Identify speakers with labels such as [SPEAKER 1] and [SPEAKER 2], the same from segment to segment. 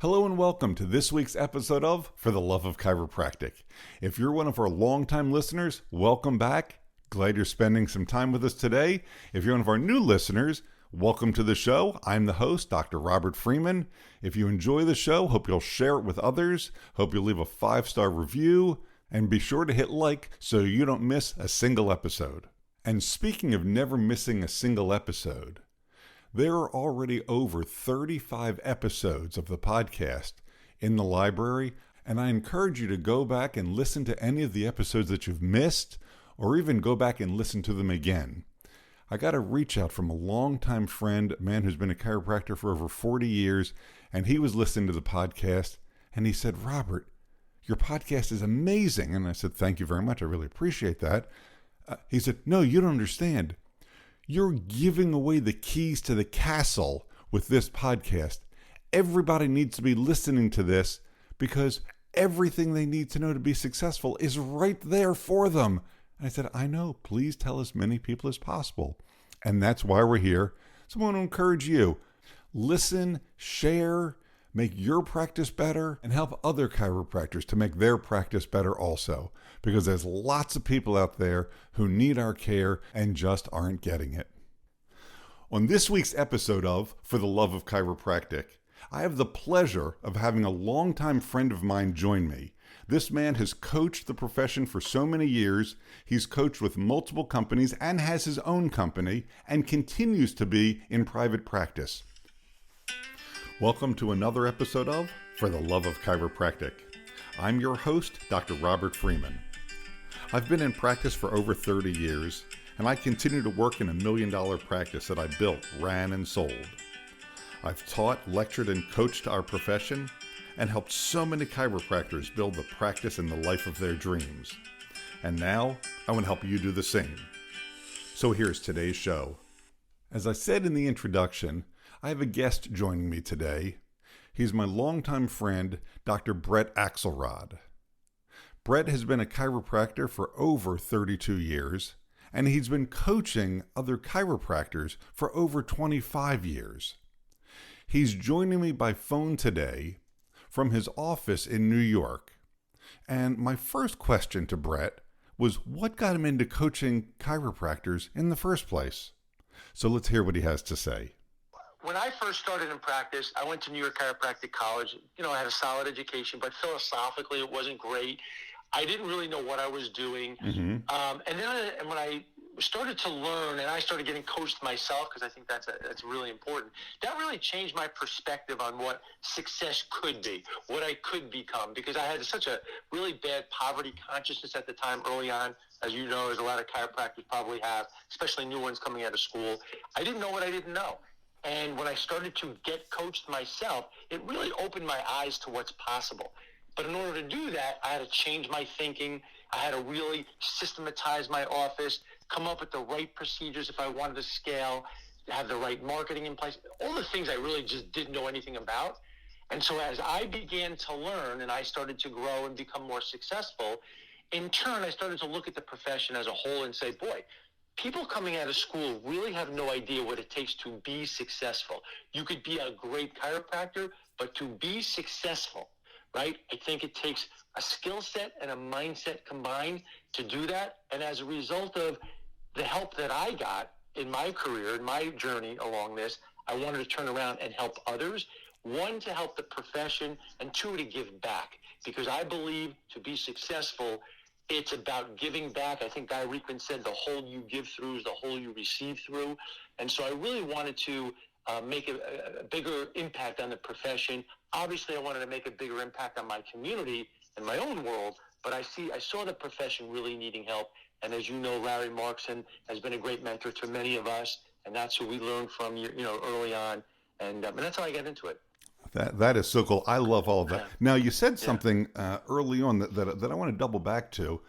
[SPEAKER 1] Hello and welcome to this week's episode of For the Love of Chiropractic. If you're one of our longtime listeners, welcome back. Glad you're spending some time with us today. If you're one of our new listeners, welcome to the show. I'm the host, Dr. Robert Freeman. If you enjoy the show, hope you'll share it with others. Hope you'll leave a 5-star review. And be sure to hit like so you don't miss a single episode. And speaking of never missing a single episode, there are already over 35 episodes of the podcast in the library, and I encourage you to go back and listen to any of the episodes that you've missed, or even go back and listen to them again. I got a reach out from a longtime friend, a man who's been a chiropractor for over 40 years, and he was listening to the podcast, and he said, "Robert, your podcast is amazing." And I said, "Thank you very much. I really appreciate that." He said, "No, you don't understand. You're giving away the keys to the castle with this podcast. Everybody needs to be listening to this because everything they need to know to be successful is right there for them." And I said, "I know. Please tell as many people as possible." And that's why we're here. So I want to encourage you. Listen, share, make your practice better, and help other chiropractors to make their practice better also. Because there's lots of people out there who need our care and just aren't getting it. On this week's episode of For the Love of Chiropractic, I have the pleasure of having a longtime friend of mine join me. This man has coached the profession for so many years. He's coached with multiple companies and has his own company and continues to be in private practice. Welcome to another episode of For the Love of Chiropractic. I'm your host, Dr. Robert Freeman. I've been in practice for over 30 years, and I continue to work in a $1 million practice that I built, ran, and sold. I've taught, lectured, and coached our profession, and helped so many chiropractors build the practice and the life of their dreams. And now, I want to help you do the same. So here's today's show. As I said in the introduction, I have a guest joining me today. He's my longtime friend, Dr. Brett Axelrod. Brett has been a chiropractor for over 32 years, and he's been coaching other chiropractors for over 25 years. He's joining me by phone today from his office in New York. And my first question to Brett was, what got him into coaching chiropractors in the first place? So let's hear what he has to say.
[SPEAKER 2] When I first started in practice, I went to New York Chiropractic College. I had a solid education, but philosophically it wasn't great. I didn't really know what I was doing. And then when I started to learn and I started getting coached myself, because I think that's really important, that really changed my perspective on what success could be, what I could become, because I had such a really bad poverty consciousness at the time early on, as you know, as a lot of chiropractors probably have, especially new ones coming out of school. I didn't know what I didn't know. And when I started to get coached myself, it really opened my eyes to what's possible. But in order to do that, I had to change my thinking. I had to really systematize my office, come up with the right procedures if I wanted to scale, have the right marketing in place, all the things I really just didn't know anything about. And so as I began to learn and I started to grow and become more successful, in turn, I started to look at the profession as a whole and say, boy, people coming out of school really have no idea what it takes to be successful. You could be a great chiropractor, but to be successful, right? I think it takes a skill set and a mindset combined to do that. And as a result of the help that I got in my career, in my journey along this, I wanted to turn around and help others. One, to help the profession, and two, to give back. Because I believe to be successful, it's about giving back. I think Guy Reekman said the hole you give through is the hole you receive through. And so I really wanted to make a bigger impact on the profession. Obviously, I wanted to make a bigger impact on my community and my own world, but I saw the profession really needing help. And as you know, Larry Markson has been a great mentor to many of us, and that's who we learned from early on. And that's how I got into it.
[SPEAKER 1] That is so cool. I love all of that. Now, you said something early on that I want to double back to.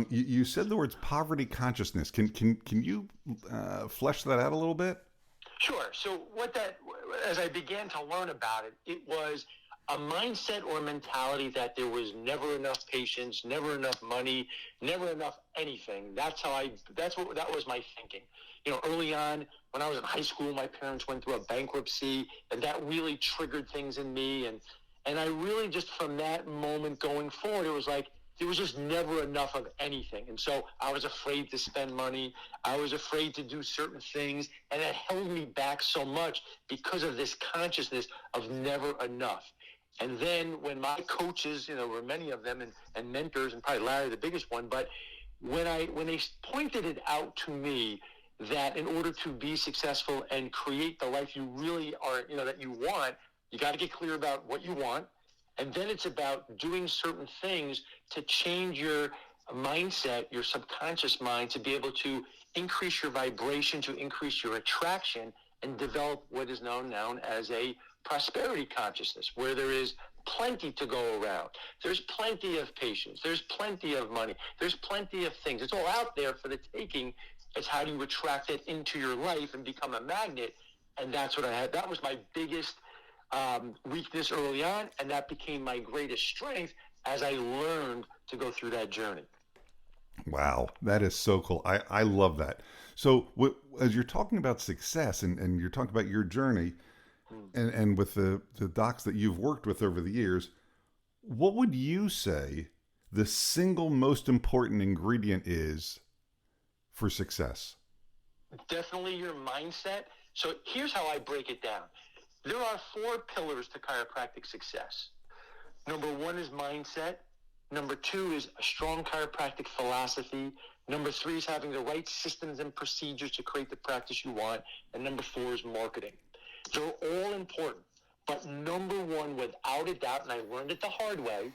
[SPEAKER 1] You said the words poverty consciousness. Can you flesh that out a little bit?
[SPEAKER 2] Sure. So as I began to learn about it, it was a mindset or mentality that there was never enough patients, never enough money, never enough anything. That was my thinking. early on when I was in high school, my parents went through a bankruptcy, and that really triggered things in me. And I really just, from that moment going forward, it was like, there was just never enough of anything. And so I was afraid to spend money. I was afraid to do certain things. And it held me back so much because of this consciousness of never enough. And then when my coaches, were many of them, and mentors, and probably Larry, the biggest one, but when they pointed it out to me that in order to be successful and create the life you really are, that you want, you got to get clear about what you want. And then it's about doing certain things to change your mindset, your subconscious mind, to be able to increase your vibration, to increase your attraction, and develop what is known as a prosperity consciousness, where there is plenty to go around. There's plenty of patience. There's plenty of money. There's plenty of things. It's all out there for the taking. It's how do you attract it into your life and become a magnet. And that's what I had. That was my biggest weakness early on, and that became my greatest strength as I learned to go through that journey.
[SPEAKER 1] Wow, that is so cool. I love that. So as you're talking about success and you're talking about your journey and with the docs that you've worked with over the years, what would you say the single most important ingredient is for success?
[SPEAKER 2] Definitely your mindset. So here's how I break it down. There are 4 pillars to chiropractic success. Number 1 is mindset. Number 2 is a strong chiropractic philosophy. Number 3 is having the right systems and procedures to create the practice you want. And number 4 is marketing. They're all important. But number 1, without a doubt, and I learned it the hard way,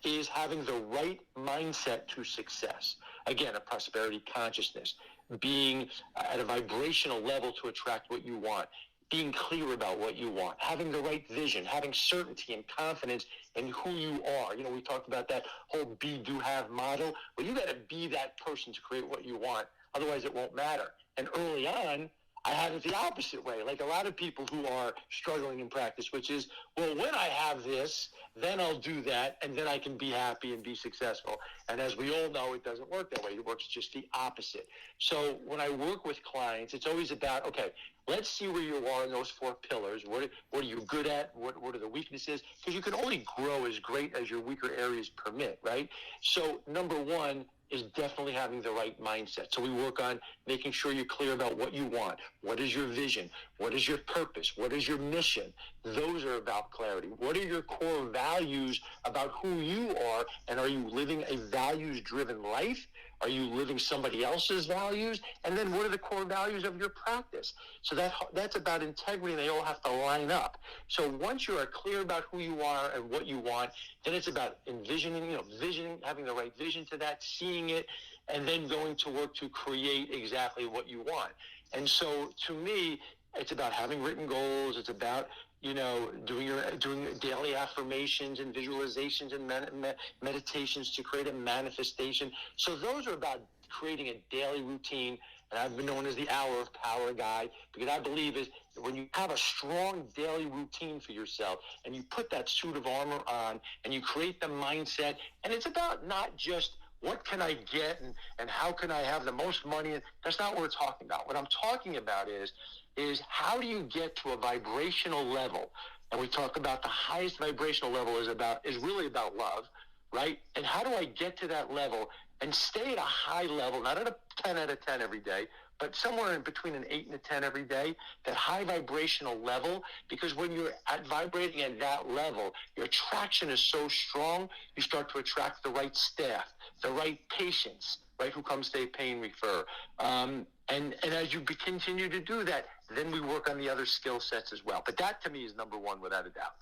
[SPEAKER 2] is having the right mindset to success. Again, a prosperity consciousness, being at a vibrational level to attract what you want, being clear about what you want, having the right vision, having certainty and confidence in who you are. We talked about that whole be, do, have model. Well, you got to be that person to create what you want. Otherwise, it won't matter. And early on, I had it the opposite way, like a lot of people who are struggling in practice, which is, well, when I have this, then I'll do that, and then I can be happy and be successful. And as we all know, it doesn't work that way. It works just the opposite. So when I work with clients, it's always about, okay, let's see where you are in those 4 pillars. What are you good at? What are the weaknesses? Because you can only grow as great as your weaker areas permit, right? So number 1 is definitely having the right mindset. So we work on making sure you're clear about what you want. What is your vision? What is your purpose? What is your mission? Those are about clarity. What are your core values about who you are? And are you living a values-driven life? Are you living somebody else's values? And then what are the core values of your practice? So that's about integrity, and they all have to line up. So once you are clear about who you are and what you want, then it's about envisioning, visioning, having the right vision to that, seeing it, and then going to work to create exactly what you want. And so to me, it's about having written goals. It's about doing daily affirmations and visualizations and meditations to create a manifestation. So those are about creating a daily routine. And I've been known as the hour of power guy, because I believe is when you have a strong daily routine for yourself and you put that suit of armor on and you create the mindset, and it's about not just what can I get and how can I have the most money. That's not what we're talking about. What I'm talking about is how do you get to a vibrational level? And we talk about the highest vibrational level is really about love, right? And how do I get to that level and stay at a high level, not at a 10 out of 10 every day, but somewhere in between an 8 and a 10 every day, that high vibrational level, because when you're vibrating at that level, your attraction is so strong, you start to attract the right staff, the right patients, right, who come stay, pay, and refer. And as you continue to do that, then we work on the other skill sets as well. But that, to me, is number 1 without a doubt.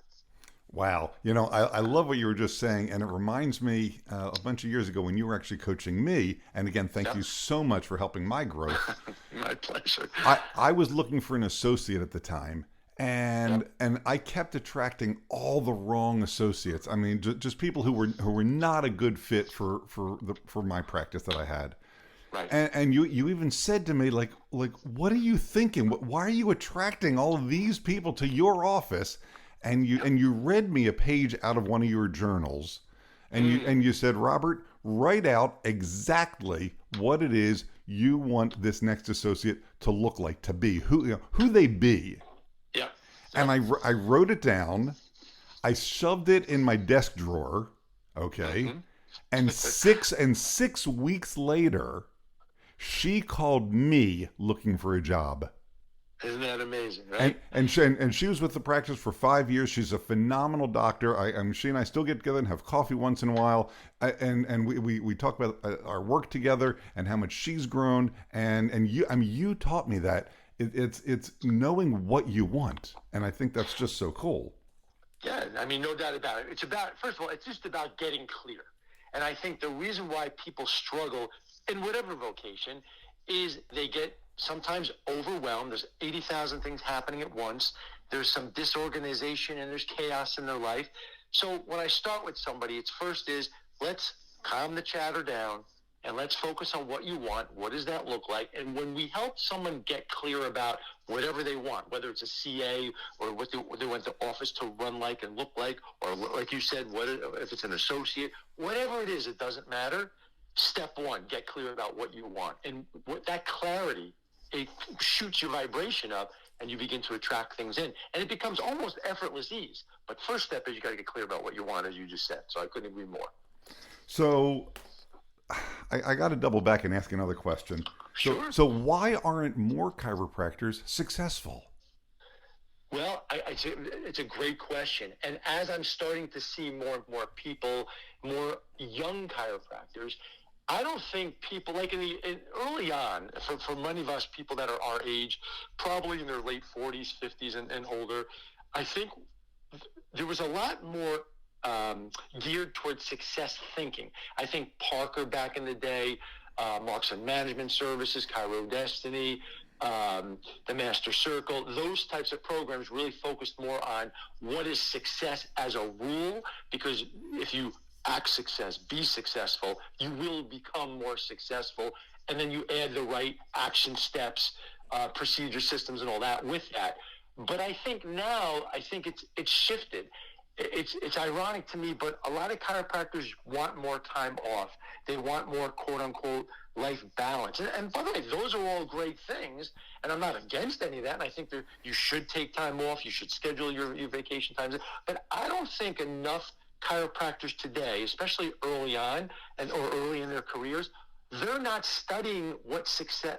[SPEAKER 1] Wow. I love what you were just saying, and it reminds me a bunch of years ago when you were actually coaching me. And again, thank you so much for helping my growth.
[SPEAKER 2] My pleasure.
[SPEAKER 1] I was looking for an associate at the time, and I kept attracting all the wrong associates. I mean, just people who were not a good fit for my practice that I had.
[SPEAKER 2] Right.
[SPEAKER 1] And you even said to me, like, what are you thinking? Why are you attracting all of these people to your office? And you read me a page out of one of your journals, and you said, Robert, write out exactly what it is you want this next associate to look like, to be, who they be.
[SPEAKER 2] Yeah.
[SPEAKER 1] And I wrote it down. I shoved it in my desk drawer. Okay.
[SPEAKER 2] Mm-hmm.
[SPEAKER 1] And 6 weeks later, she called me looking for a job.
[SPEAKER 2] Isn't that amazing, right?
[SPEAKER 1] And she was with the practice for 5 years. She's a phenomenal doctor. She and I still get together and have coffee once in a while. And we talk about our work together and how much she's grown. And you taught me that it's knowing what you want. And I think that's just so cool.
[SPEAKER 2] Yeah, I mean, no doubt about it. It's about, first of all, it's just about getting clear. And I think the reason why people struggle in whatever vocation is they get sometimes overwhelmed. There's 80,000 things happening at once. There's some disorganization and there's chaos in their life. So when I start with somebody, let's calm the chatter down and let's focus on what you want. What does that look like? And when we help someone get clear about whatever they want, whether it's a CA or what they want the office to run like and look like, or like you said, if it's an associate, whatever it is, it doesn't matter. Step one, get clear about what you want. And that clarity, it shoots your vibration up and you begin to attract things in. And it becomes almost effortless ease. But first step is you got to get clear about what you want, as you just said. So I couldn't agree more.
[SPEAKER 1] So I got to double back and ask another question.
[SPEAKER 2] Sure.
[SPEAKER 1] So why aren't more chiropractors successful?
[SPEAKER 2] Well, it's a great question. And as I'm starting to see more and more people, more young chiropractors, I don't think people, like early on, for many of us people that are our age, probably in their late 40s, 50s, and older, I think there was a lot more geared towards success thinking. I think Parker back in the day, Marks and Management Services, Chiro Destiny, the Master Circle, those types of programs really focused more on what is success as a rule, because if you act success, be successful, you will become more successful, and then you add the right action steps, procedure systems, and all that with that. But I think now, it's shifted. It's ironic to me, but a lot of chiropractors want more time off. They want more quote-unquote life balance. And by the way, those are all great things, and I'm not against any of that, and I think that you should take time off. You should schedule your vacation times. But I don't think enough chiropractors today, especially early on or early in their careers, they're not studying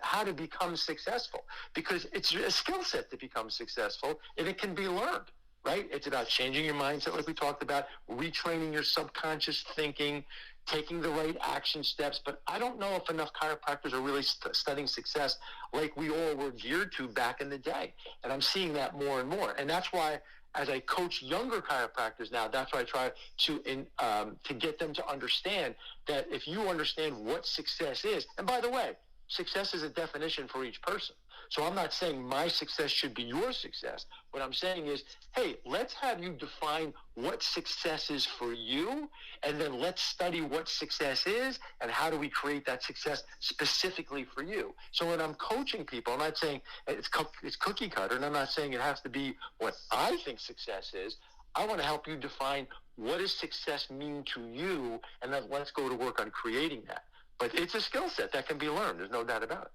[SPEAKER 2] how to become successful, because it's a skill set to become successful, and it can be learned. Right? It's about changing your mindset, like we talked about, retraining your subconscious thinking, taking the right action steps. But I don't know if enough chiropractors are really studying success like we all were geared to back in the day. And I'm seeing that more and more. And that's why, as I coach younger chiropractors now, that's why I try to get them to understand that if you understand what success is, and by the way, success is a definition for each person. So I'm not saying my success should be your success. What I'm saying is, hey, let's have you define what success is for you, and then let's study what success is and how do we create that success specifically for you. So when I'm coaching people, I'm not saying it's cookie cutter, and I'm not saying it has to be what I think success is. I want to help you define what does success mean to you, and then let's go to work on creating that. But it's a skill set that can be learned. There's no doubt about it.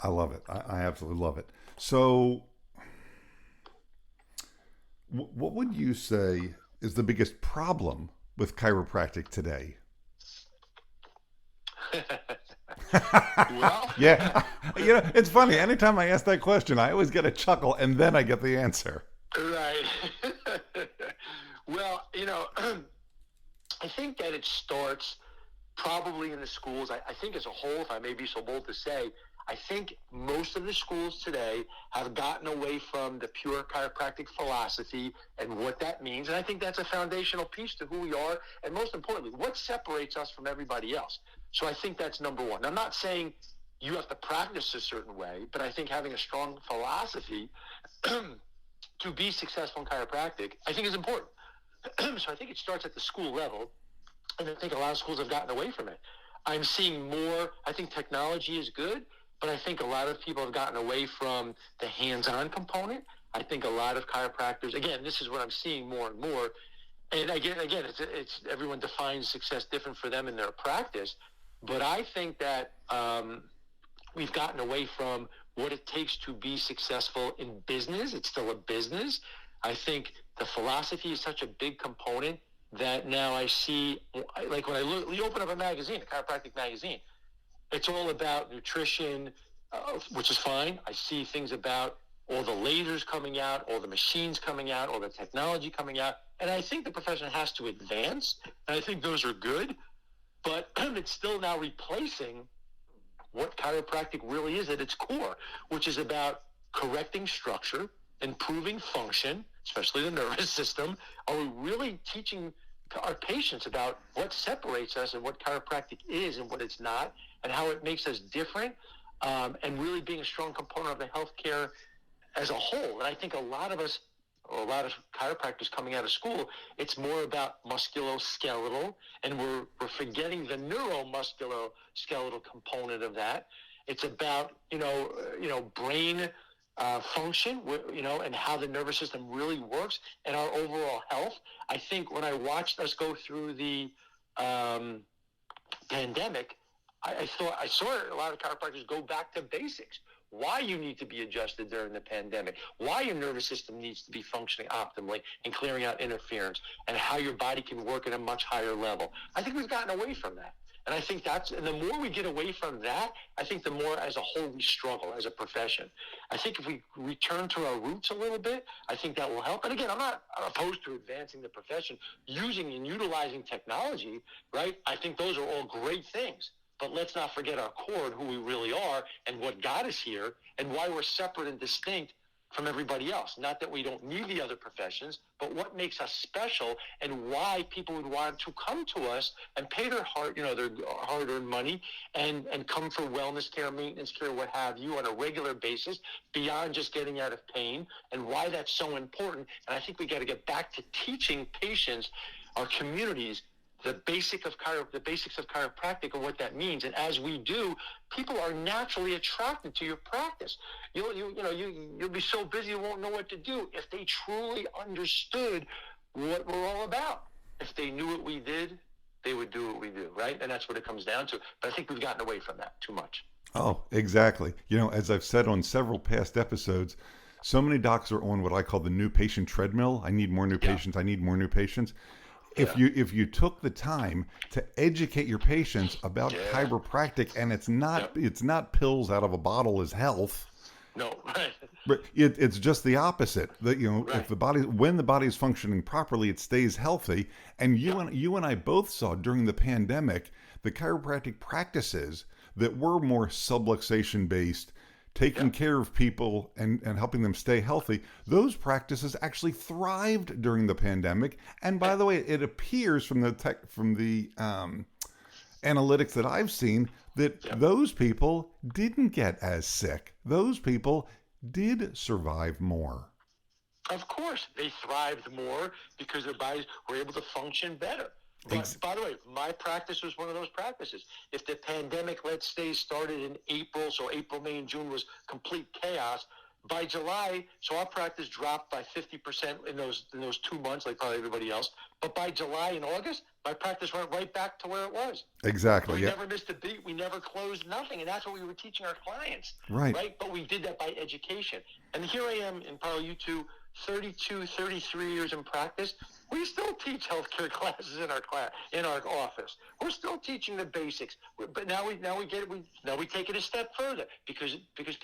[SPEAKER 1] I love it. I absolutely love it. So what would you say is the biggest problem with chiropractic today?
[SPEAKER 2] Well,
[SPEAKER 1] yeah. It's funny. Anytime I ask that question, I always get a chuckle, and then I get the answer.
[SPEAKER 2] Right. Well, I think that it starts probably in the schools. I think as a whole, if I may be so bold to say, I think most of the schools today have gotten away from the pure chiropractic philosophy and what that means. And I think that's a foundational piece to who we are. And most importantly, what separates us from everybody else. So I think that's number one. I'm not saying you have to practice a certain way, but I think having a strong philosophy to be successful in chiropractic, I think is important. So I think it starts at the school level. And I think a lot of schools have gotten away from it. I'm seeing more, I think technology is good, but I think a lot of people have gotten away from the hands-on component. I think a lot of chiropractors, again, this is what I'm seeing more and more. And again, it's everyone defines success different for them in their practice. But I think that we've gotten away from what it takes to be successful in business. It's still a business. I think the philosophy is such a big component that now I see, like when you open up a magazine, a chiropractic magazine, it's all about nutrition, which is fine. I see things about all the lasers coming out, all the machines coming out, all the technology coming out. And I think the profession has to advance. And I think those are good. But it's still now replacing what chiropractic really is at its core, which is about correcting structure, improving function, especially the nervous system. Are we really teaching our patients about what separates us and what chiropractic is and what it's not, and how it makes us different, and really being a strong component of the healthcare as a whole? And I think a lot of us, or a lot of chiropractors coming out of school, it's more about musculoskeletal, and we're forgetting the neuromusculoskeletal component of that. It's about brain function, and how the nervous system really works, and our overall health. I think when I watched us go through the pandemic, I saw a lot of chiropractors go back to basics. Why you need to be adjusted during the pandemic, why your nervous system needs to be functioning optimally and clearing out interference, and how your body can work at a much higher level. I think we've gotten away from that. And I think and the more we get away from that, I think the more as a whole we struggle as a profession. I think if we return to our roots a little bit, I think that will help. And again, I'm not opposed to advancing the profession, using and utilizing technology, right? I think those are all great things. But let's not forget our core and who we really are and what got us here and why we're separate and distinct from everybody else. Not that we don't need the other professions, but what makes us special and why people would want to come to us and pay their hard-earned money and come for wellness care, maintenance care, what have you, on a regular basis, beyond just getting out of pain, and why that's so important. And I think we got to get back to teaching patients, our communities, the basics of chiropractic and what that means. And as we do, people are naturally attracted to your practice. You'll be so busy you won't know what to do if they truly understood what we're all about. If they knew what we did, they would do what we do, right? And that's what it comes down to. But I think we've gotten away from that too much.
[SPEAKER 1] Oh, exactly. As I've said on several past episodes, so many docs are on what I call the new patient treadmill. I need more new patients. I need more new patients. If you took the time to educate your patients about chiropractic, and it's not pills out of a bottle is health.
[SPEAKER 2] No, right.
[SPEAKER 1] But it's just the opposite. That if when the body is functioning properly, it stays healthy. And you and I both saw during the pandemic the chiropractic practices that were more subluxation based, taking care of people and helping them stay healthy. Those practices actually thrived during the pandemic. And by the way, it appears from the analytics that I've seen that those people didn't get as sick. Those people did survive more.
[SPEAKER 2] Of course, they thrived more because their bodies were able to function better. But by the way, my practice was one of those practices. If the pandemic, let's say, started in April, so April, May, and June was complete chaos, by July, so our practice dropped by 50% in those 2 months, like probably everybody else. But by July and August, my practice went right back to where it was.
[SPEAKER 1] Exactly.
[SPEAKER 2] We never missed a beat. We never closed nothing. And that's what we were teaching our clients.
[SPEAKER 1] Right.
[SPEAKER 2] But we did that by education. And here I am, and probably you two, 32, 33 years in practice. We still teach healthcare classes in our office. We're still teaching the basics, but now we take it a step further because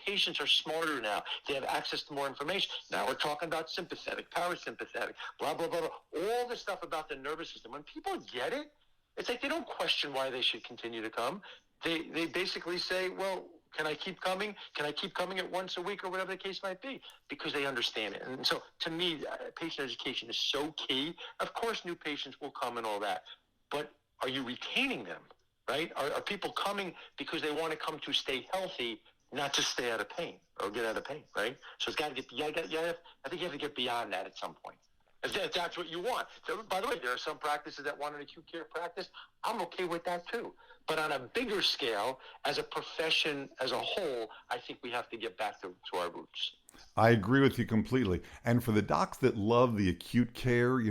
[SPEAKER 2] patients are smarter now. They have access to more information. Now we're talking about sympathetic, parasympathetic, blah blah blah, all the stuff about the nervous system. When people get it, it's like they don't question why they should continue to come. They basically say, well, can I keep coming? Can I keep coming at once a week or whatever the case might be? Because they understand it. And so to me, patient education is so key. Of course, new patients will come and all that. But are you retaining them, right? Are people coming because they want to come to stay healthy, not to stay out of pain or get out of pain, right? So it's got to get, I think you have to get beyond that at some point. If that's what you want. So, by the way, there are some practices that want an acute care practice. I'm okay with that too. But on a bigger scale, as a profession as a whole, I think we have to get back to our roots.
[SPEAKER 1] I agree with you completely. And for the docs that love the acute care,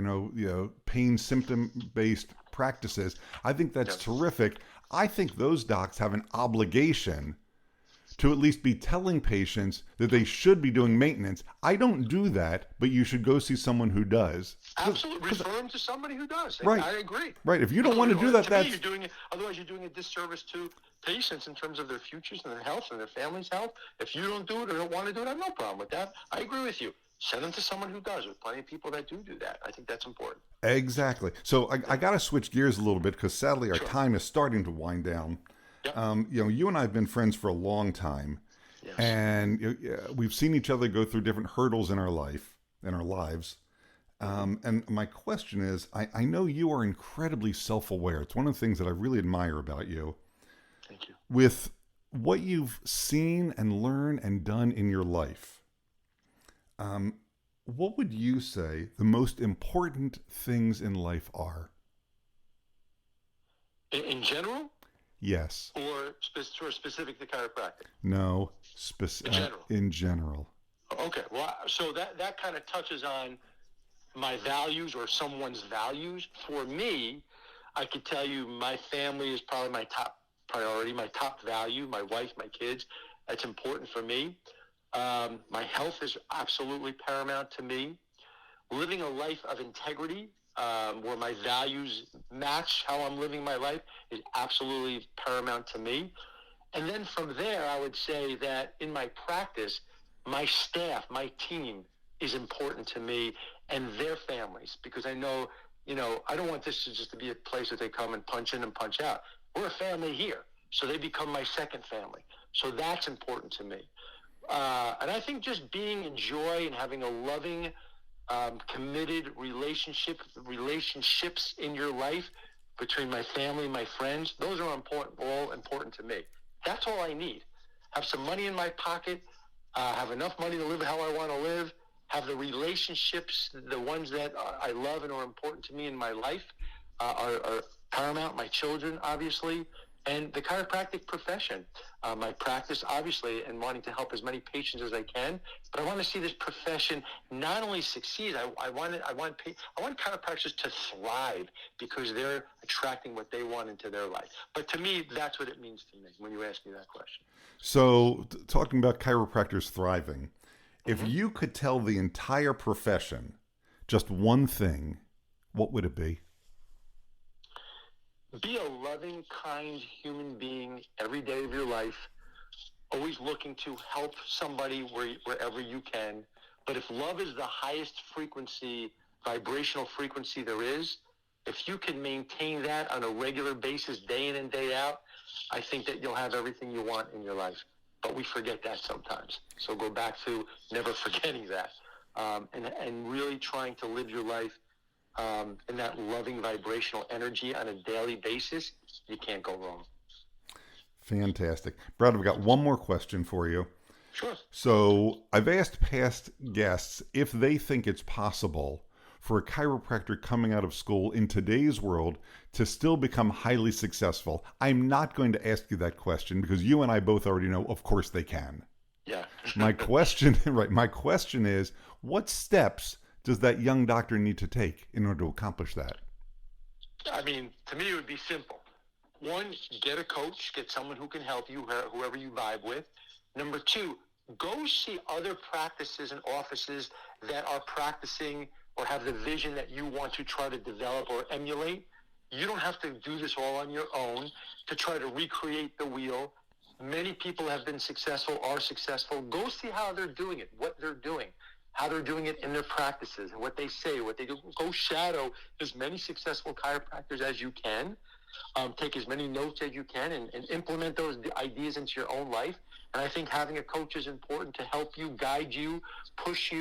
[SPEAKER 1] pain symptom based practices, I think that's terrific. I think those docs have an obligation to at least be telling patients that they should be doing maintenance. I don't do that, but you should go see someone who does.
[SPEAKER 2] Absolutely. Refer them to somebody who does.
[SPEAKER 1] Right.
[SPEAKER 2] I agree.
[SPEAKER 1] Right. If you don't want to do that,
[SPEAKER 2] to
[SPEAKER 1] that's...
[SPEAKER 2] me, otherwise you're doing a disservice to patients in terms of their futures and their health and their family's health. If you don't do it or don't want to do it, I have no problem with that. I agree with you. Send them to someone who does. There's plenty of people that do that. I think that's important.
[SPEAKER 1] Exactly. So I got to switch gears a little bit because sadly our time is starting to wind down.
[SPEAKER 2] Yep.
[SPEAKER 1] You and I have been friends for a long time.
[SPEAKER 2] Yes.
[SPEAKER 1] And we've seen each other go through different hurdles in our lives. And my question is, I know you are incredibly self-aware. It's one of the things that I really admire about you.
[SPEAKER 2] Thank you.
[SPEAKER 1] With what you've seen and learned and done in your life, what would you say the most important things in life are?
[SPEAKER 2] In general?
[SPEAKER 1] Yes.
[SPEAKER 2] Or specific to chiropractic?
[SPEAKER 1] No, in general.
[SPEAKER 2] Okay. Well, so that kind of touches on my values or someone's values. For me, I could tell you my family is probably my top priority, my top value, my wife, my kids. That's important for me. My health is absolutely paramount to me. Living a life of integrity, where my values match how I'm living my life, is absolutely paramount to me. And then from there, I would say that in my practice, my staff, my team is important to me and their families, because I know, I don't want this to just be a place that they come and punch in and punch out. We're a family here, so they become my second family. So that's important to me. And I think just being in joy and having a loving, committed relationships in your life between my family and my friends, those are all important to me. That's all I need. Have some money in my pocket, have enough money to live how I want to live, have the relationships, the ones that I love and are important to me in my life, are paramount. My children, obviously, and the chiropractic profession, my practice, obviously, and wanting to help as many patients as I can. But I want to see this profession not only succeed. I want chiropractors to thrive because they're attracting what they want into their life. But to me, that's what it means to me when you ask me that question.
[SPEAKER 1] So, talking about chiropractors thriving, if you could tell the entire profession just one thing, what would it be?
[SPEAKER 2] Be a loving, kind human being every day of your life, always looking to help somebody wherever you can. But if love is the highest frequency, vibrational frequency there is, if you can maintain that on a regular basis, day in and day out, I think that you'll have everything you want in your life. But we forget that sometimes. So go back to never forgetting that, and really trying to live your life in that loving vibrational energy on a daily basis. You can't go wrong.
[SPEAKER 1] Fantastic. Brad, I've got one more question for you.
[SPEAKER 2] Sure.
[SPEAKER 1] So I've asked past guests if they think it's possible for a chiropractor coming out of school in today's world to still become highly successful. I'm not going to ask you that question because you and I both already know, of course they can.
[SPEAKER 2] Yeah.
[SPEAKER 1] My question is, what steps does that young doctor need to take in order to accomplish that?
[SPEAKER 2] I mean, to me, it would be simple. One, get a coach, get someone who can help you, whoever you vibe with. Number two, go see other practices and offices that are practicing or have the vision that you want to try to develop or emulate. You don't have to do this all on your own to try to recreate the wheel. Many people have been successful, are successful. Go see how they're doing it, what they're doing, how they're doing it in their practices, and what they say, what they do. Go shadow as many successful chiropractors as you can. Take as many notes as you can and implement those ideas into your own life. And I think having a coach is important to help you, guide you, push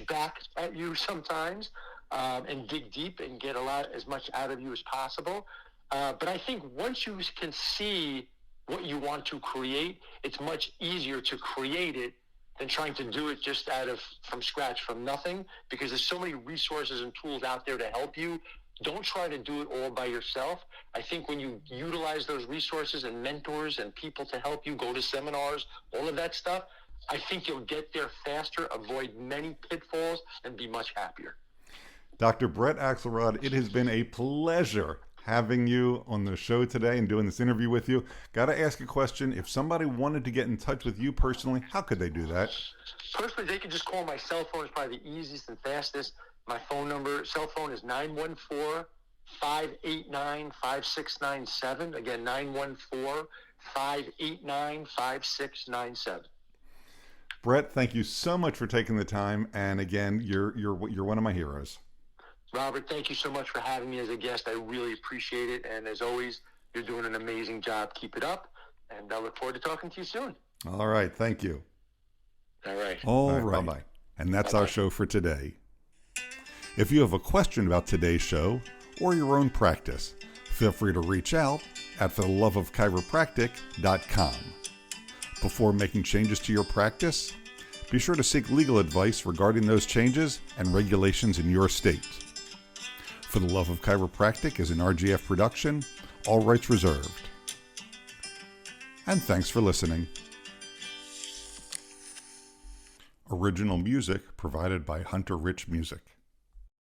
[SPEAKER 2] back at you sometimes, and dig deep and get as much out of you as possible. But I think once you can see what you want to create, it's much easier to create it than trying to do it just from scratch, from nothing, because there's so many resources and tools out there to help you. Don't try to do it all by yourself. I think when you utilize those resources and mentors and people to help you, go to seminars, all of that stuff, I think you'll get there faster, avoid many pitfalls, and be much happier.
[SPEAKER 1] Dr. Brett Axelrod, it has been a pleasure having you on the show today and doing this interview with you. Got to ask a question. If somebody wanted to get in touch with you personally, how could they do that?
[SPEAKER 2] Personally, they could just call my cell phone. It's probably the easiest and fastest. My cell phone is 914-589-5697. Again, 914-589-5697.
[SPEAKER 1] Brett, thank you so much for taking the time. And again, you're one of my heroes.
[SPEAKER 2] Robert, thank you so much for having me as a guest. I really appreciate it. And as always, you're doing an amazing job. Keep it up. And I look forward to talking to you soon.
[SPEAKER 1] All right. Thank you.
[SPEAKER 2] All right.
[SPEAKER 1] All right. Bye-bye. And that's our show for today. If you have a question about today's show or your own practice, feel free to reach out at fortheloveofchiropractic.com. Before making changes to your practice, be sure to seek legal advice regarding those changes and regulations in your state. For the Love of Chiropractic is an RGF production, all rights reserved. And thanks for listening. Original music provided by Hunter Rich Music.